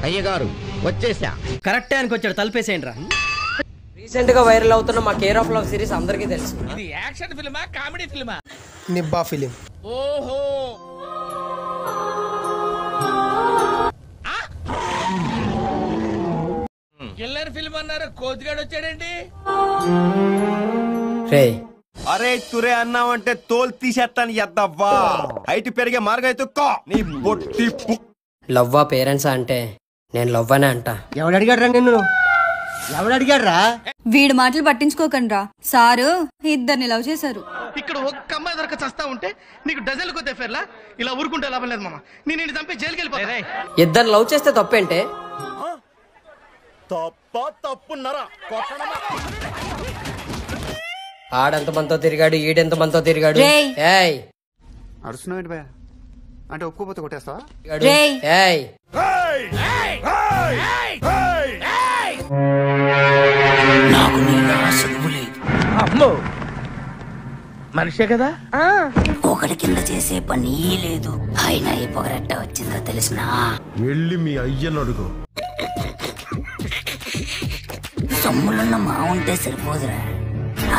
అయ్యగారు వచ్చేసా. కరెక్ట్ టైంకి వచ్చాడు, తలుపేసేయండి రా. రీసెంట్ గా వైరల్ అవుతున్న మా కేర్ ఆఫ్ లవ్ సిరీస్ అందరికీ తెలుసు. ఇది యాక్షన్ ఫిల్మా కామెడీ ఫిల్మా? నిబ్బా ఫిలిం. ఓహో కిల్లర్ ఫిల్మ్ అన్నారు, కోతిగాడు వచ్చాడండి. రే అరే తురే అన్నావంటే తోలు తీసేస్తాను ఎద్దవ్వా. హైట్ పెరిగే మార్గం అయితే నీ బొట్టి. లవ్వా పేరెంట్స్ అంటే నేను లవ్వనే అంట. ఎవడు అడిగాడు రా నిన్ను? ఎవడు అడిగాడు రా? వీడి మాటలు పట్టించుకోకండి రా. సారు ఇద్దరిని లవ్ చేశారు. ఇక్కడ ఒక్క అమ్మాయి దొరక చస్తా ఉంటే నీకు డజన్లు కొద్ది ఫేర్లా ఇలా ఊరుకుంటే లాభం లేదు మామ. నేను చంపి జైలుకి వెళ్ళిపోతా. ఇద్దరు లవ్ చేస్తే తప్పేంటే? తప్పున్నారా? ఆడెంత మనతో తిరిగాడు, ఈడెంత మనతో తిరిగాడు. ఏయ్ అరుస్తున్నావు భయ అంటే ఒప్పుకోపోతే కొట్టేస్తావా? ఏయ్ నాకు లేదు. అమ్మో మనిషే కదా. ఒకటి కింద చేసే పని లేదు. అయినా ఈ పొగరెట్ట వచ్చిందో తెలిసినా వెళ్ళి మీ అయ్యను అడుగు. సొమ్ములున్న మా ఉంటే సరిపోదురా,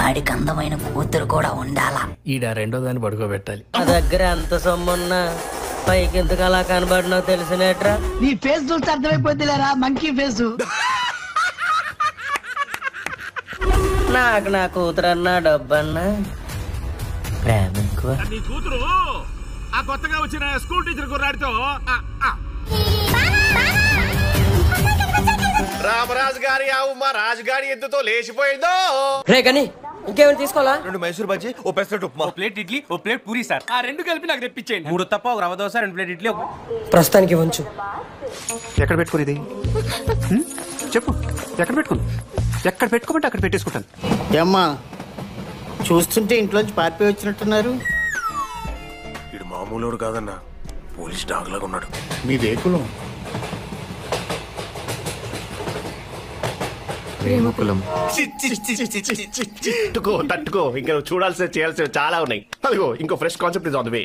ఆడికి అందమైన కూతురు కూడా ఉండాలా. ఈడ రెండో దాన్ని పడుకోబెట్టాలి. నా దగ్గర ఎంత సొమ్మున్నా పైకి ఎందుకు అలా కనబడినా తెలిసినట్రా. నీ ఫేస్ చూస్తే అర్థమైపోద్దిలేరా, మంకీ ఫేస్. నాకు నా కూతురన్నా డబ్బన్నా ప్రేమ ఎక్కువ. నీ కూతురు ఆ కొత్తగా వచ్చిన స్కూల్ టీచర్ కుర్రాడితో రామరాజు గారి ఆవు మా రాజుగారి ఎద్దుతో లేచిపోయిందో. రే కానీ ఇంకేమైనా తీసుకోవాలా? 2 మైసూర్ బజ్జీ, ఓ పెసరట్టు ఉప్మా, ప్లేట్ ఇడ్లీ, ఓ ప్లేట్ పూరి సార్. ఆ రెండు కలిపి నాకు తెప్పించేయండి. 3 తప్ప ఒక రవ్వ దోశ, 2 ప్లేట్ ఇడ్లీ. ప్రస్తుతానికి వంచు. ఎక్కడ పెట్టుకునేది చెప్పు. ఎక్కడ పెట్టుకుని? ఎక్కడ పెట్టుకోమంటే అక్కడ పెట్టేసుకుంటాను. ఏమ్మా చూస్తుంటే ఇంట్లోంచి పారిపోయి వచ్చినట్టున్నారు. ఇడు మామూలు కాదన్నా, పోలీస్ డాగ్ లాగా ఉన్నాడు. మీ వేకులం ప్రేమకులం. తట్టుకో ఇంకా చూడాల్సిన చేయాల్సిన చాలా ఉన్నాయి. అదిగో ఇంకో fresh concept is on the way.